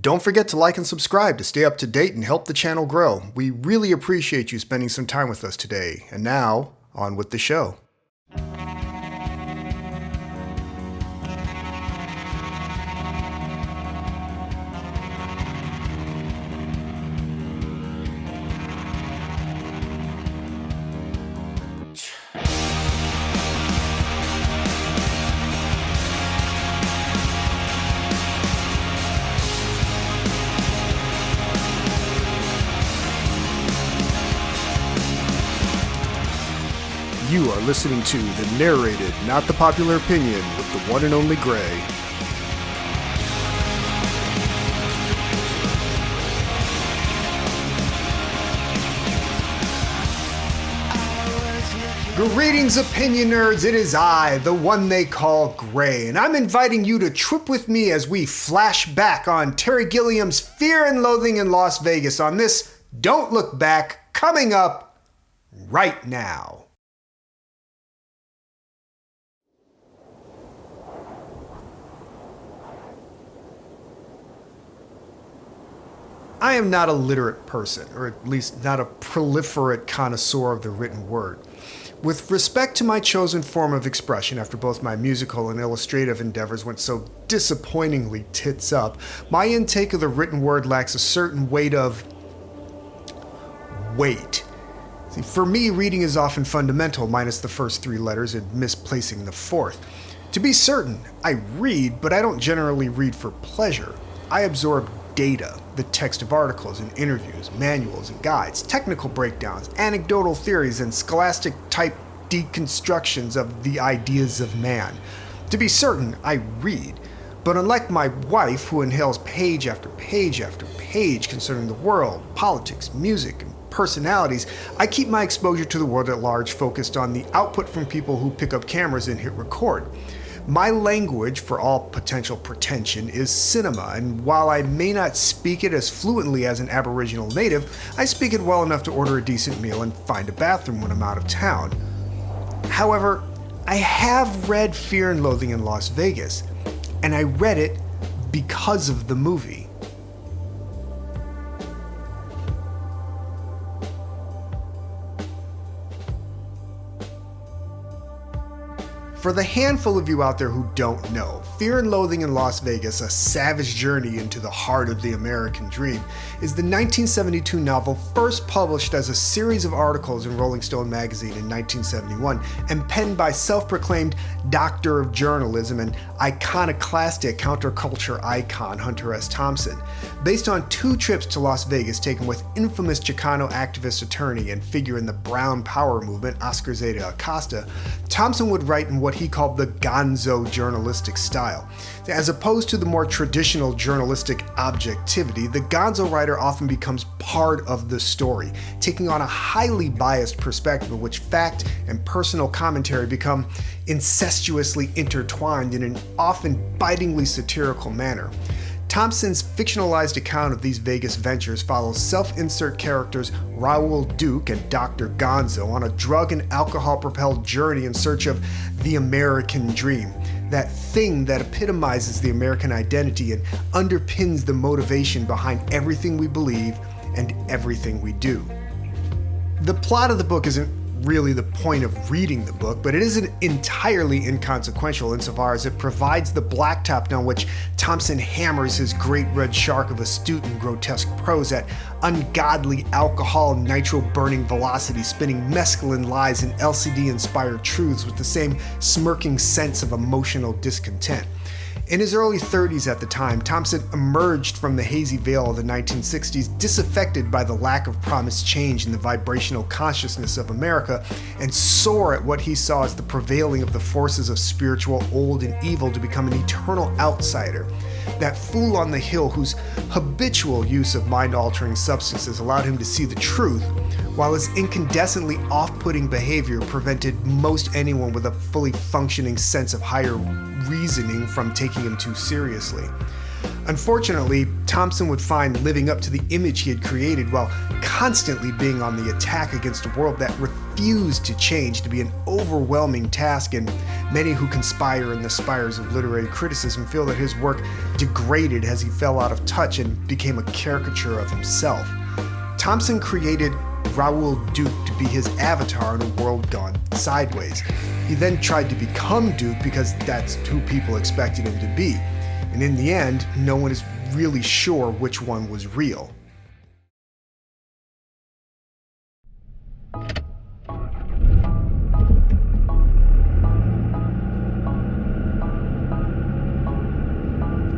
Don't forget to like and subscribe to stay up to date and help the channel grow. We really appreciate you spending some time with us today. And now, on with the show. You are listening to the Narrated, Not the Popular Opinion with the one and only Gray. Greetings, opinion nerds. It is I, the one they call Gray, and I'm inviting you to trip with me as we flash back on Terry Gilliam's Fear and Loathing in Las Vegas on this Don't Look Back, coming up right now. I am not a literate person, or at least not a proliferate connoisseur of the written word. With respect to my chosen form of expression after both my musical and illustrative endeavors went so disappointingly tits up, my intake of the written word lacks a certain weight. See, for me, reading is often fundamental, minus the first three letters and misplacing the fourth. To be certain, I read, but I don't generally read for pleasure. I absorb data, the text of articles and interviews, manuals and guides, technical breakdowns, anecdotal theories, and scholastic-type deconstructions of the ideas of man. To be certain, I read, but unlike my wife, who inhales page after page after page concerning the world, politics, music, and personalities, I keep my exposure to the world at large focused on the output from people who pick up cameras and hit record. My language, for all potential pretension, is cinema, and while I may not speak it as fluently as an Aboriginal native, I speak it well enough to order a decent meal and find a bathroom when I'm out of town. However, I have read Fear and Loathing in Las Vegas, and I read it because of the movie. For the handful of you out there who don't know, Fear and Loathing in Las Vegas, A Savage Journey into the Heart of the American Dream, is the 1972 novel first published as a series of articles in Rolling Stone magazine in 1971 and penned by self-proclaimed Doctor of Journalism and iconoclastic counterculture icon Hunter S Thompson. Based on two trips to Las Vegas taken with infamous Chicano activist attorney and figure in the Brown Power movement, Oscar Zeta Acosta, Thompson would write in what he called the gonzo journalistic style. As opposed to the more traditional journalistic objectivity, the gonzo writer often becomes part of the story, taking on a highly biased perspective in which fact and personal commentary become incestuously intertwined in an often bitingly satirical manner. Thompson's fictionalized account of these Vegas ventures follows self-insert characters Raoul Duke and Dr. Gonzo on a drug and alcohol-propelled journey in search of the American dream, that thing that epitomizes the American identity and underpins the motivation behind everything we believe and everything we do. The plot of the book isn't really the point of reading the book, but it isn't entirely inconsequential insofar as it provides the blacktop on which Thompson hammers his great red shark of astute and grotesque prose at ungodly alcohol nitro-burning velocity, spinning mescaline lies and LCD-inspired truths with the same smirking sense of emotional discontent. In his early 30s at the time, Thompson emerged from the hazy veil of the 1960s, disaffected by the lack of promised change in the vibrational consciousness of America, and sore at what he saw as the prevailing of the forces of spiritual old and evil to become an eternal outsider. That fool on the hill whose habitual use of mind-altering substances allowed him to see the truth, while his incandescently off-putting behavior prevented most anyone with a fully functioning sense of higher reasoning from taking him too seriously. Unfortunately, Thompson would find living up to the image he had created while constantly being on the attack against a world that refused to change to be an overwhelming task, and many who conspire in the spires of literary criticism feel that his work degraded as he fell out of touch and became a caricature of himself. Thompson created Raoul Duke to be his avatar in a world gone sideways. He then tried to become Duke because that's who people expected him to be. And in the end, no one is really sure which one was real.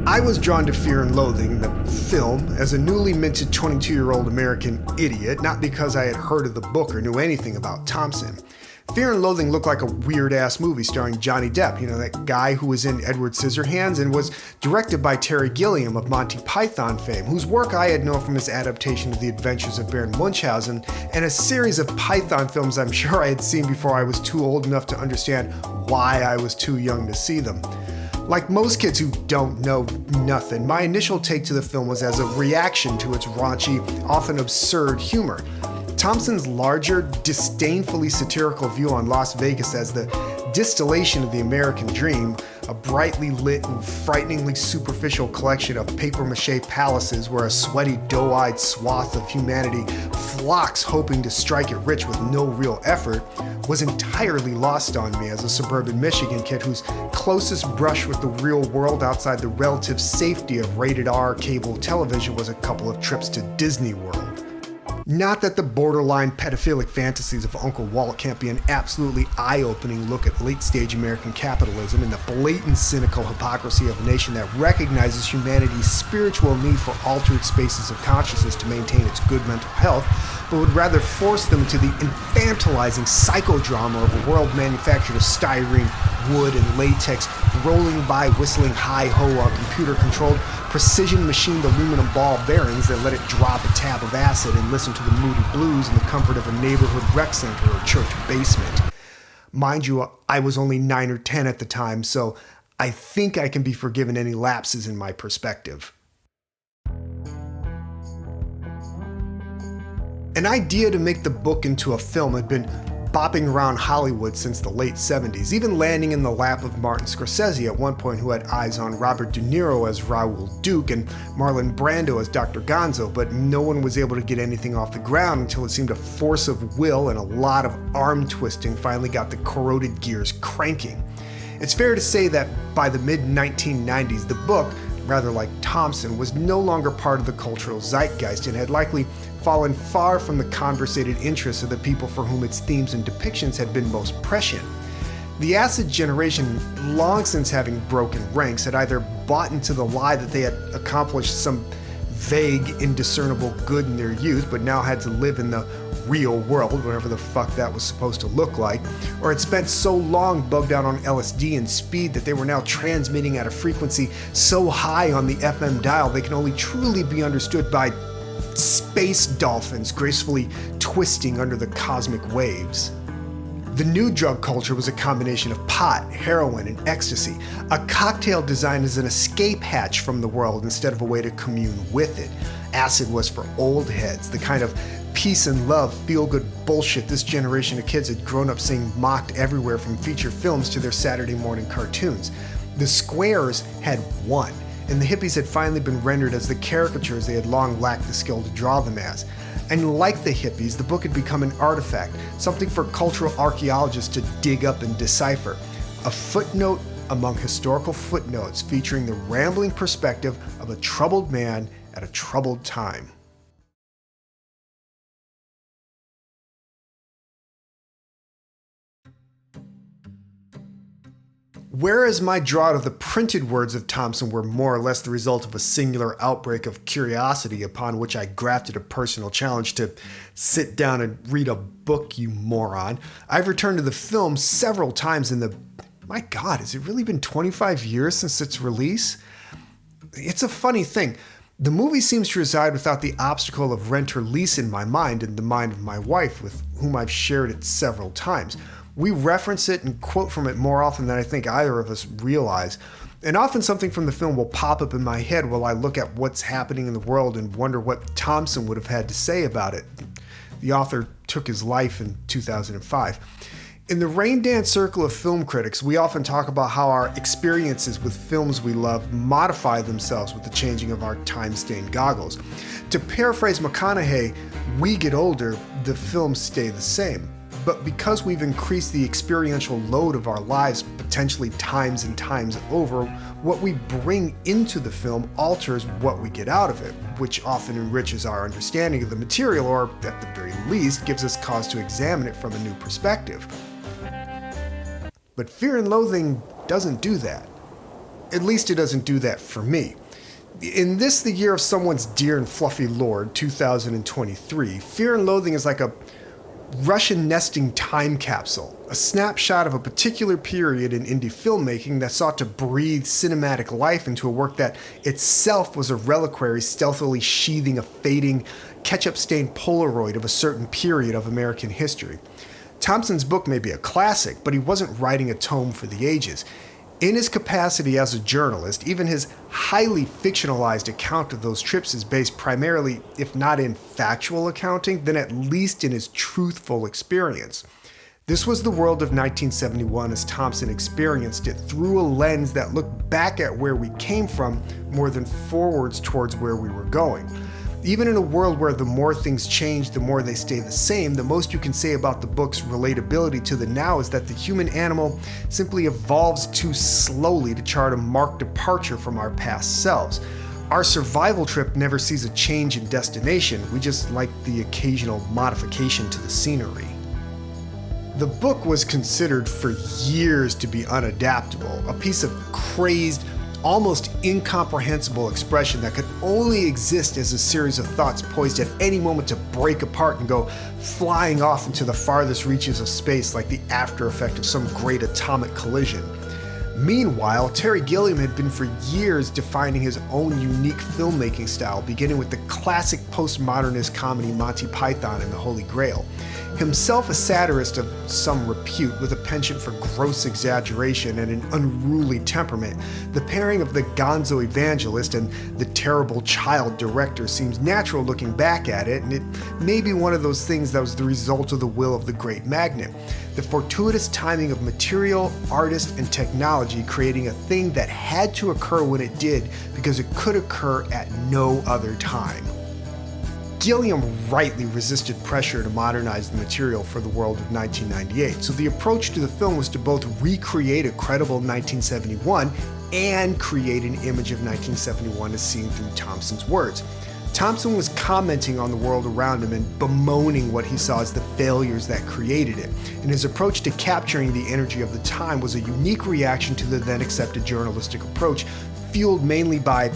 I was drawn to Fear and Loathing, the film, as a newly minted 22-year-old American idiot, not because I had heard of the book or knew anything about Thompson. Fear and Loathing looked like a weird-ass movie starring Johnny Depp, that guy who was in Edward Scissorhands, and was directed by Terry Gilliam of Monty Python fame, whose work I had known from his adaptation of The Adventures of Baron Munchausen, and a series of Python films I'm sure I had seen before I was too old enough to understand why I was too young to see them. Like most kids who don't know nothing, my initial take to the film was as a reaction to its raunchy, often absurd humor. Thompson's larger, disdainfully satirical view on Las Vegas as the distillation of the American dream, a brightly lit and frighteningly superficial collection of papier-mâché palaces where a sweaty, doe-eyed swath of humanity flocks hoping to strike it rich with no real effort, was entirely lost on me as a suburban Michigan kid whose closest brush with the real world outside the relative safety of rated R cable television was a couple of trips to Disney World. Not that the borderline pedophilic fantasies of Uncle Walt can't be an absolutely eye-opening look at late-stage American capitalism and the blatant cynical hypocrisy of a nation that recognizes humanity's spiritual need for altered spaces of consciousness to maintain its good mental health, but would rather force them to the infantilizing psychodrama of a world manufactured of styrene, wood, and latex, rolling by whistling hi-ho on computer-controlled, precision-machined aluminum ball bearings that let it drop a tab of acid and listen to the moody blues in the comfort of a neighborhood rec center or church basement. Mind you, I was only 9 or 10 at the time, so I think I can be forgiven any lapses in my perspective. An idea to make the book into a film had been bopping around Hollywood since the late 70s, even landing in the lap of Martin Scorsese at one point, who had eyes on Robert De Niro as Raoul Duke and Marlon Brando as Dr. Gonzo, but no one was able to get anything off the ground until it seemed a force of will and a lot of arm twisting finally got the corroded gears cranking. It's fair to say that by the mid-1990s, the book, rather like Thompson, was no longer part of the cultural zeitgeist and had likely fallen far from the conversated interests of the people for whom its themes and depictions had been most prescient. The acid generation, long since having broken ranks, had either bought into the lie that they had accomplished some vague, indiscernible good in their youth, but now had to live in the real world, whatever the fuck that was supposed to look like, or had spent so long bugged out on LSD and speed that they were now transmitting at a frequency so high on the FM dial they can only truly be understood by space dolphins gracefully twisting under the cosmic waves. The new drug culture was a combination of pot, heroin, and ecstasy, a cocktail designed as an escape hatch from the world instead of a way to commune with it. Acid was for old heads, the kind of peace and love, feel-good bullshit this generation of kids had grown up seeing mocked everywhere from feature films to their Saturday morning cartoons. The squares had won, and the hippies had finally been rendered as the caricatures they had long lacked the skill to draw them as. And like the hippies, the book had become an artifact, something for cultural archaeologists to dig up and decipher. A footnote among historical footnotes featuring the rambling perspective of a troubled man at a troubled time. Whereas my draught of the printed words of Thompson were more or less the result of a singular outbreak of curiosity upon which I grafted a personal challenge to sit down and read a book, you moron, I've returned to the film several times in the, my God, has it really been 25 years since its release? It's a funny thing. The movie seems to reside without the obstacle of rent or lease in my mind and the mind of my wife, with whom I've shared it several times. We reference it and quote from it more often than I think either of us realize. And often something from the film will pop up in my head while I look at what's happening in the world and wonder what Thompson would have had to say about it. The author took his life in 2005. In the Rain Dance Circle of film critics, we often talk about how our experiences with films we love modify themselves with the changing of our time-stained goggles. To paraphrase McConaughey, we get older, the films stay the same. But because we've increased the experiential load of our lives potentially times and times over, what we bring into the film alters what we get out of it, which often enriches our understanding of the material, or at the very least gives us cause to examine it from a new perspective. But Fear and Loathing doesn't do that. At least it doesn't do that for me. In this, the year of someone's dear and fluffy lord, 2023, Fear and Loathing is like a Russian nesting time capsule, a snapshot of a particular period in indie filmmaking that sought to breathe cinematic life into a work that itself was a reliquary stealthily sheathing a fading, ketchup-stained Polaroid of a certain period of American history. Thompson's book may be a classic, but he wasn't writing a tome for the ages. In his capacity as a journalist, even his highly fictionalized account of those trips is based primarily, if not in factual accounting, then at least in his truthful experience. This was the world of 1971 as Thompson experienced it through a lens that looked back at where we came from more than forwards towards where we were going. Even in a world where the more things change, the more they stay the same, the most you can say about the book's relatability to the now is that the human animal simply evolves too slowly to chart a marked departure from our past selves. Our survival trip never sees a change in destination, we just like the occasional modification to the scenery. The book was considered for years to be unadaptable, a piece of crazed, almost incomprehensible expression that could only exist as a series of thoughts poised at any moment to break apart and go flying off into the farthest reaches of space like the after effect of some great atomic collision. Meanwhile, Terry Gilliam had been for years defining his own unique filmmaking style, beginning with the classic postmodernist comedy Monty Python and the Holy Grail. Himself a satirist of some repute with a penchant for gross exaggeration and an unruly temperament, the pairing of the gonzo evangelist and the terrible child director seems natural looking back at it, and it may be one of those things that was the result of the will of the great magnet. The fortuitous timing of material, artist, and technology creating a thing that had to occur when it did because it could occur at no other time. Gilliam rightly resisted pressure to modernize the material for the world of 1998, so the approach to the film was to both recreate a credible 1971 and create an image of 1971 as seen through Thompson's words. Thompson was commenting on the world around him and bemoaning what he saw as the failures that created it, and his approach to capturing the energy of the time was a unique reaction to the then accepted journalistic approach, fueled mainly by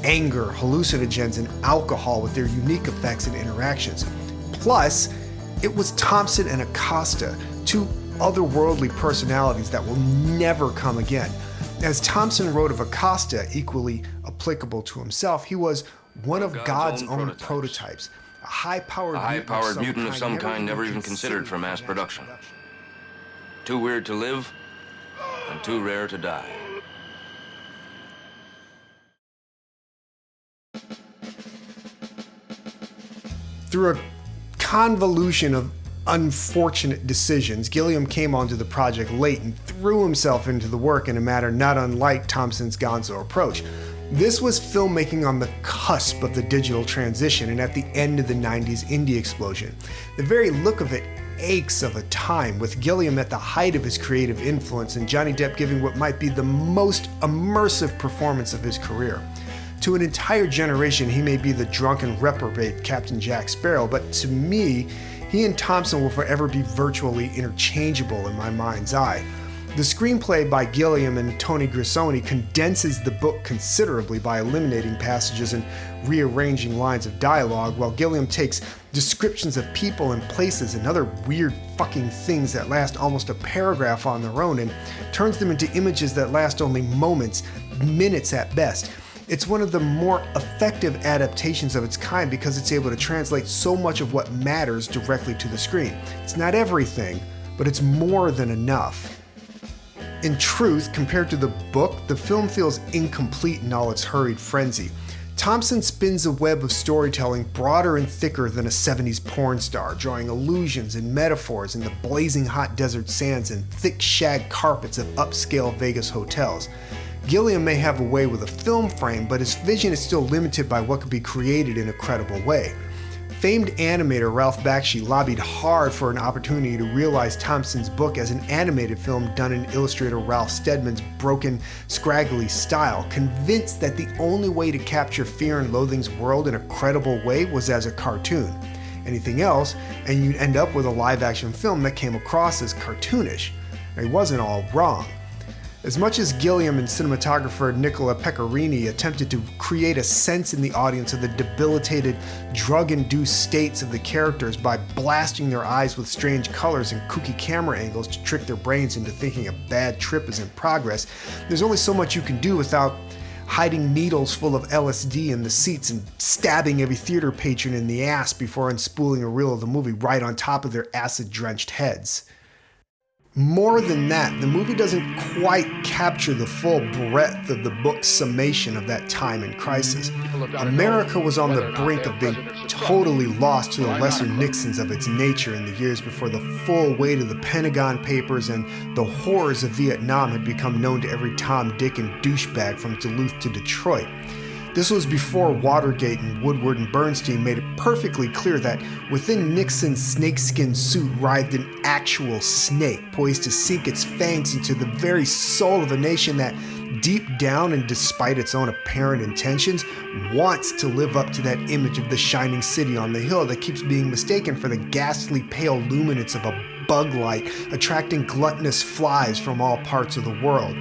anger, hallucinogens, and alcohol with their unique effects and interactions. Plus, it was Thompson and Acosta, two otherworldly personalities that will never come again. As Thompson wrote of Acosta, equally applicable to himself, he was one of God's own prototypes, a high-powered mutant of some kind never even considered for mass production. Too weird to live, and too rare to die. Through a convolution of unfortunate decisions, Gilliam came onto the project late and threw himself into the work in a manner not unlike Thompson's gonzo approach. This was filmmaking on the cusp of the digital transition and at the end of the 90s indie explosion. The very look of it aches of a time, with Gilliam at the height of his creative influence and Johnny Depp giving what might be the most immersive performance of his career. To an entire generation, he may be the drunken reprobate Captain Jack Sparrow, but to me, he and Thompson will forever be virtually interchangeable in my mind's eye. The screenplay by Gilliam and Tony Grisoni condenses the book considerably by eliminating passages and rearranging lines of dialogue, while Gilliam takes descriptions of people and places and other weird fucking things that last almost a paragraph on their own and turns them into images that last only moments, minutes at best. It's one of the more effective adaptations of its kind because it's able to translate so much of what matters directly to the screen. It's not everything, but it's more than enough. In truth, compared to the book, the film feels incomplete in all its hurried frenzy. Thompson spins a web of storytelling broader and thicker than a 70s porn star, drawing allusions and metaphors in the blazing hot desert sands and thick shag carpets of upscale Vegas hotels. Gilliam may have a way with a film frame, but his vision is still limited by what could be created in a credible way. Famed animator Ralph Bakshi lobbied hard for an opportunity to realize Thompson's book as an animated film done in illustrator Ralph Steadman's broken, scraggly style, convinced that the only way to capture Fear and Loathing's world in a credible way was as a cartoon. Anything else, and you'd end up with a live-action film that came across as cartoonish. He wasn't all wrong. As much as Gilliam and cinematographer Nicola Pecorini attempted to create a sense in the audience of the debilitated, drug-induced states of the characters by blasting their eyes with strange colors and kooky camera angles to trick their brains into thinking a bad trip is in progress, there's only so much you can do without hiding needles full of LSD in the seats and stabbing every theater patron in the ass before unspooling a reel of the movie right on top of their acid-drenched heads. More than that, the movie doesn't quite capture the full breadth of the book's summation of that time and crisis. America was on the brink of being totally lost to the lesser Nixons of its nature in the years before the full weight of the Pentagon Papers and the horrors of Vietnam had become known to every Tom, Dick, and douchebag from Duluth to Detroit. This was before Watergate and Woodward and Bernstein made it perfectly clear that within Nixon's snakeskin suit writhed an actual snake poised to sink its fangs into the very soul of a nation that, deep down and despite its own apparent intentions, wants to live up to that image of the shining city on the hill that keeps being mistaken for the ghastly pale luminance of a bug light attracting gluttonous flies from all parts of the world.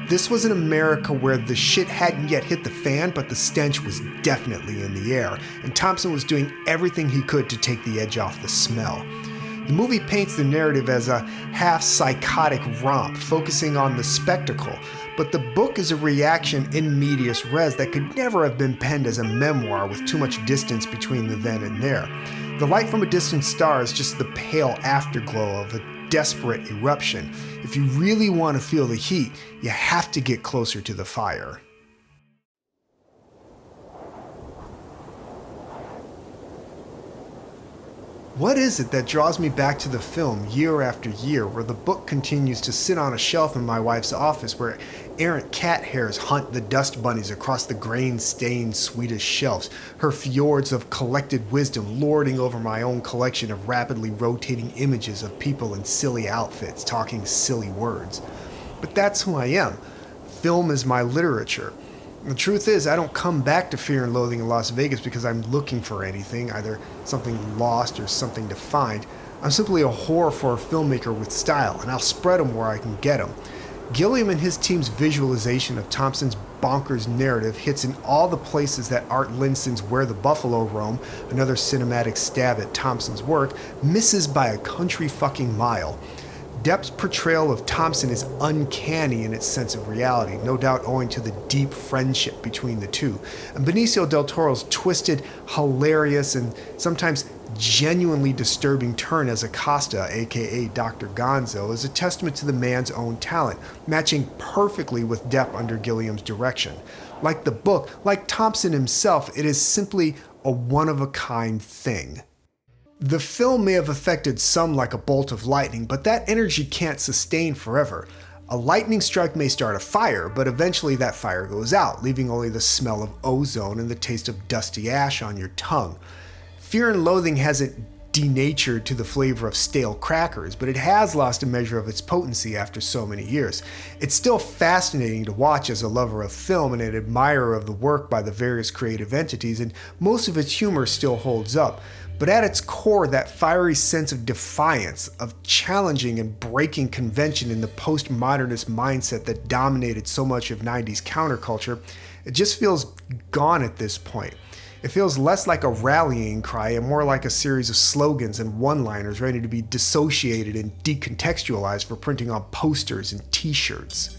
This was an America where the shit hadn't yet hit the fan, but the stench was definitely in the air, and Thompson was doing everything he could to take the edge off the smell. The movie paints the narrative as a half-psychotic romp, focusing on the spectacle, but the book is a reaction in medias res that could never have been penned as a memoir with too much distance between the then and there. The light from a distant star is just the pale afterglow of a desperate eruption. If you really want to feel the heat, you have to get closer to the fire. What is it that draws me back to the film year after year, where the book continues to sit on a shelf in my wife's office, where errant cat hairs hunt the dust bunnies across the grain-stained Swedish shelves, her fjords of collected wisdom lording over my own collection of rapidly rotating images of people in silly outfits talking silly words? But that's who I am. Film is my literature. The truth is, I don't come back to Fear and Loathing in Las Vegas because I'm looking for anything, either something lost or something to find. I'm simply a whore for a filmmaker with style, and I'll spread them where I can get them. Gilliam and his team's visualization of Thompson's bonkers narrative hits in all the places that Art Linson's Where the Buffalo Roam, another cinematic stab at Thompson's work, misses by a country fucking mile. Depp's portrayal of Thompson is uncanny in its sense of reality, no doubt owing to the deep friendship between the two. And Benicio del Toro's twisted, hilarious, and sometimes genuinely disturbing turn as Acosta, aka Dr. Gonzo, is a testament to the man's own talent, matching perfectly with Depp under Gilliam's direction. Like the book, like Thompson himself, it is simply a one-of-a-kind thing. The film may have affected some like a bolt of lightning, but that energy can't sustain forever. A lightning strike may start a fire, but eventually that fire goes out, leaving only the smell of ozone and the taste of dusty ash on your tongue. Fear and Loathing hasn't denatured to the flavor of stale crackers, but it has lost a measure of its potency after so many years. It's still fascinating to watch as a lover of film and an admirer of the work by the various creative entities, and most of its humor still holds up. But at its core, that fiery sense of defiance, of challenging and breaking convention in the postmodernist mindset that dominated so much of 90s counterculture, it just feels gone at this point. It feels less like a rallying cry and more like a series of slogans and one-liners ready to be dissociated and decontextualized for printing on posters and t-shirts.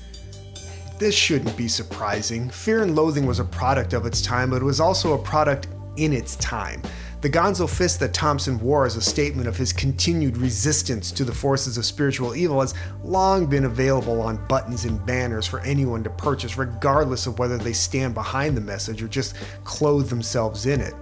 This shouldn't be surprising. Fear and Loathing was a product of its time, but it was also a product in its time. The gonzo fist that Thompson wore as a statement of his continued resistance to the forces of spiritual evil has long been available on buttons and banners for anyone to purchase, regardless of whether they stand behind the message or just clothe themselves in it.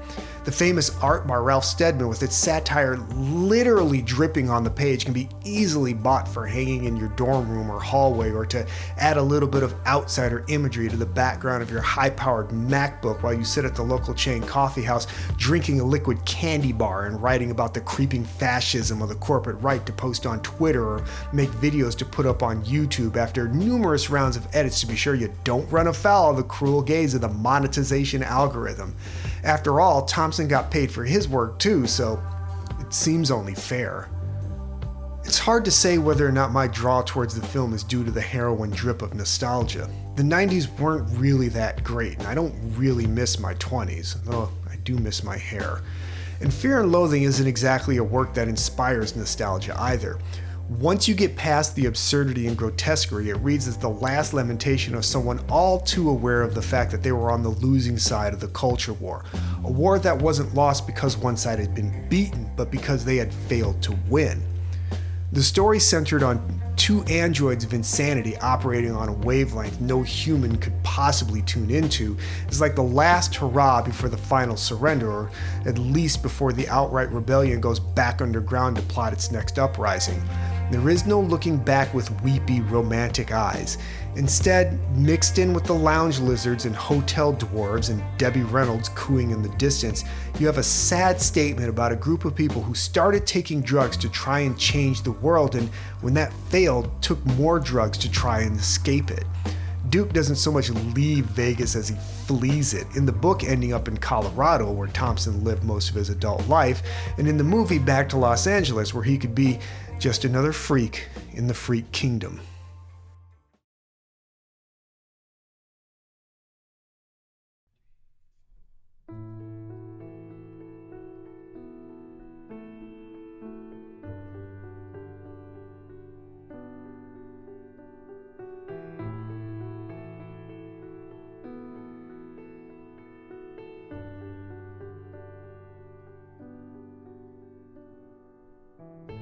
The famous art by Ralph Steadman, with its satire literally dripping on the page, can be easily bought for hanging in your dorm room or hallway, or to add a little bit of outsider imagery to the background of your high-powered MacBook while you sit at the local chain coffee house drinking a liquid candy bar and writing about the creeping fascism of the corporate right to post on Twitter or make videos to put up on YouTube after numerous rounds of edits to be sure you don't run afoul of the cruel gaze of the monetization algorithm. After all, Thompson got paid for his work too, so it seems only fair. It's hard to say whether or not my draw towards the film is due to the heroin drip of nostalgia. The 90s weren't really that great, and I don't really miss my 20s, though I do miss my hair. And Fear and Loathing isn't exactly a work that inspires nostalgia either. Once you get past the absurdity and grotesquerie, it reads as the last lamentation of someone all too aware of the fact that they were on the losing side of the culture war. A war that wasn't lost because one side had been beaten, but because they had failed to win. The story centered on two androids of insanity operating on a wavelength no human could possibly tune into is like the last hurrah before the final surrender, or at least before the outright rebellion goes back underground to plot its next uprising. There is no looking back with weepy, romantic eyes. Instead, mixed in with the lounge lizards and hotel dwarves and Debbie Reynolds cooing in the distance, you have a sad statement about a group of people who started taking drugs to try and change the world, and when that failed, took more drugs to try and escape it. Duke doesn't so much leave Vegas as he flees it, in the book ending up in Colorado, where Thompson lived most of his adult life, and in the movie back to Los Angeles, where he could be just another freak in the freak kingdom.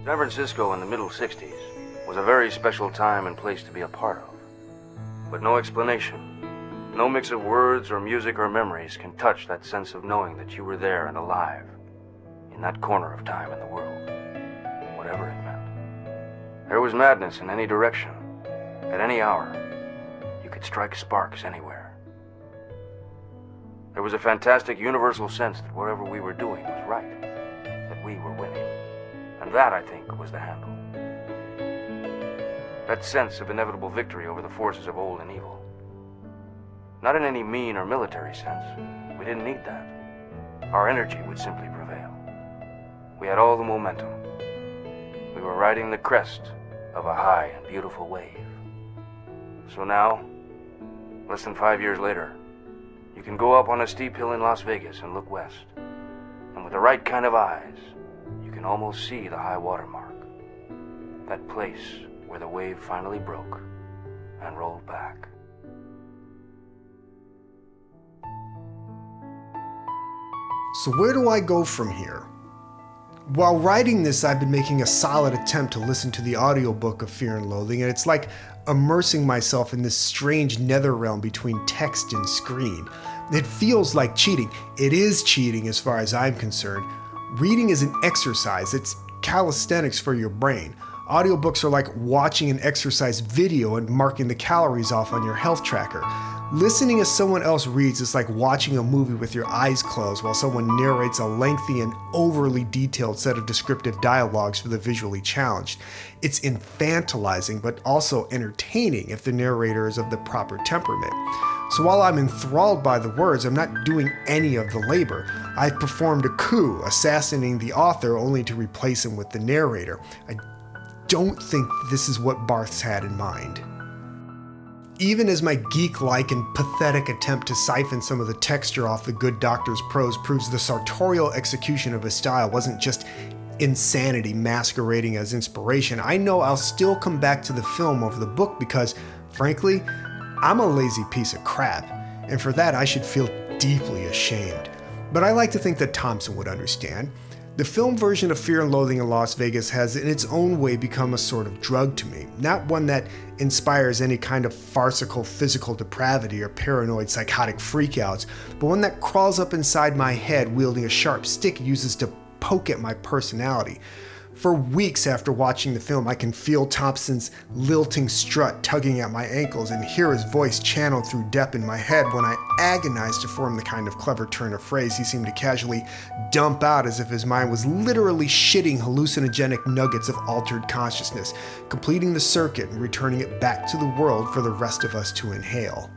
San Francisco in the middle 60s was a very special time and place to be a part of. But no explanation, no mix of words or music or memories can touch that sense of knowing that you were there and alive, in that corner of time in the world, whatever it meant. There was madness in any direction, at any hour. You could strike sparks anywhere. There was a fantastic universal sense that whatever we were doing was right, that we were winning. And that, I think, was the handle. That sense of inevitable victory over the forces of old and evil. Not in any mean or military sense. We didn't need that. Our energy would simply prevail. We had all the momentum. We were riding the crest of a high and beautiful wave. So now, less than 5 years later, you can go up on a steep hill in Las Vegas and look west. And with the right kind of eyes, you can almost see the high water mark. That place where the wave finally broke and rolled back. So where do I go from here? While writing this, I've been making a solid attempt to listen to the audiobook of Fear and Loathing, and it's like immersing myself in this strange nether realm between text and screen. It feels like cheating. It is cheating as far as I'm concerned. Reading is an exercise. It's calisthenics for your brain. Audiobooks are like watching an exercise video and marking the calories off on your health tracker. Listening as someone else reads is like watching a movie with your eyes closed while someone narrates a lengthy and overly detailed set of descriptive dialogues for the visually challenged. It's infantilizing, but also entertaining if the narrator is of the proper temperament. So while I'm enthralled by the words, I'm not doing any of the labor. I've performed a coup, assassinating the author only to replace him with the narrator. I don't think this is what Barthes had in mind. Even as my geek-like and pathetic attempt to siphon some of the texture off the good doctor's prose proves the sartorial execution of his style wasn't just insanity masquerading as inspiration, I know I'll still come back to the film over the book because, frankly, I'm a lazy piece of crap, and for that I should feel deeply ashamed. But I like to think that Thompson would understand. The film version of Fear and Loathing in Las Vegas has in its own way become a sort of drug to me, not one that inspires any kind of farcical physical depravity or paranoid psychotic freakouts, but one that crawls up inside my head wielding a sharp stick it uses to poke at my personality. For weeks after watching the film, I can feel Thompson's lilting strut tugging at my ankles and hear his voice channeled through Depp in my head when I agonize to form the kind of clever turn of phrase he seemed to casually dump out as if his mind was literally shitting hallucinogenic nuggets of altered consciousness, completing the circuit and returning it back to the world for the rest of us to inhale.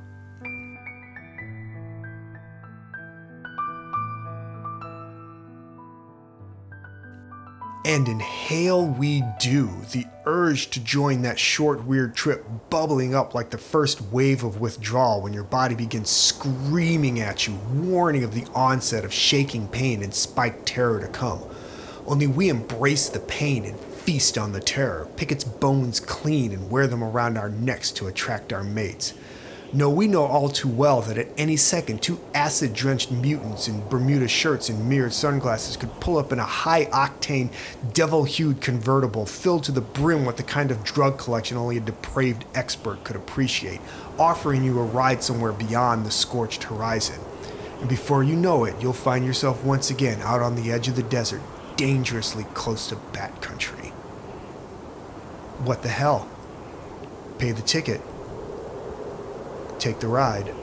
And inhale we do, the urge to join that short, weird trip bubbling up like the first wave of withdrawal when your body begins screaming at you, warning of the onset of shaking pain and spiked terror to come. Only we embrace the pain and feast on the terror, pick its bones clean and wear them around our necks to attract our mates. No, we know all too well that at any second, two acid-drenched mutants in Bermuda shirts and mirrored sunglasses could pull up in a high-octane, devil-hued convertible filled to the brim with the kind of drug collection only a depraved expert could appreciate, offering you a ride somewhere beyond the scorched horizon. And before you know it, you'll find yourself once again out on the edge of the desert, dangerously close to Bat Country. What the hell? Pay the ticket. Take the ride.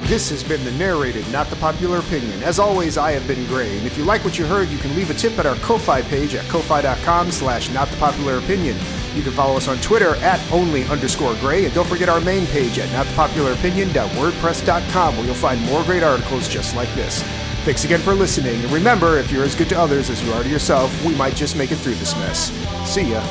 This has been the Narrated, Not the Popular Opinion. As always, I have been Gray, and if you like what you heard, you can leave a tip at our Ko-Fi page at ko-fi.com/notthepopularopinion. You can follow us on Twitter at @only_Gray, and don't forget our main page at notthepopularopinion.wordpress.com, where you'll find more great articles just like this. Thanks again for listening, and remember, if you're as good to others as you are to yourself, we might just make it through this mess. See ya.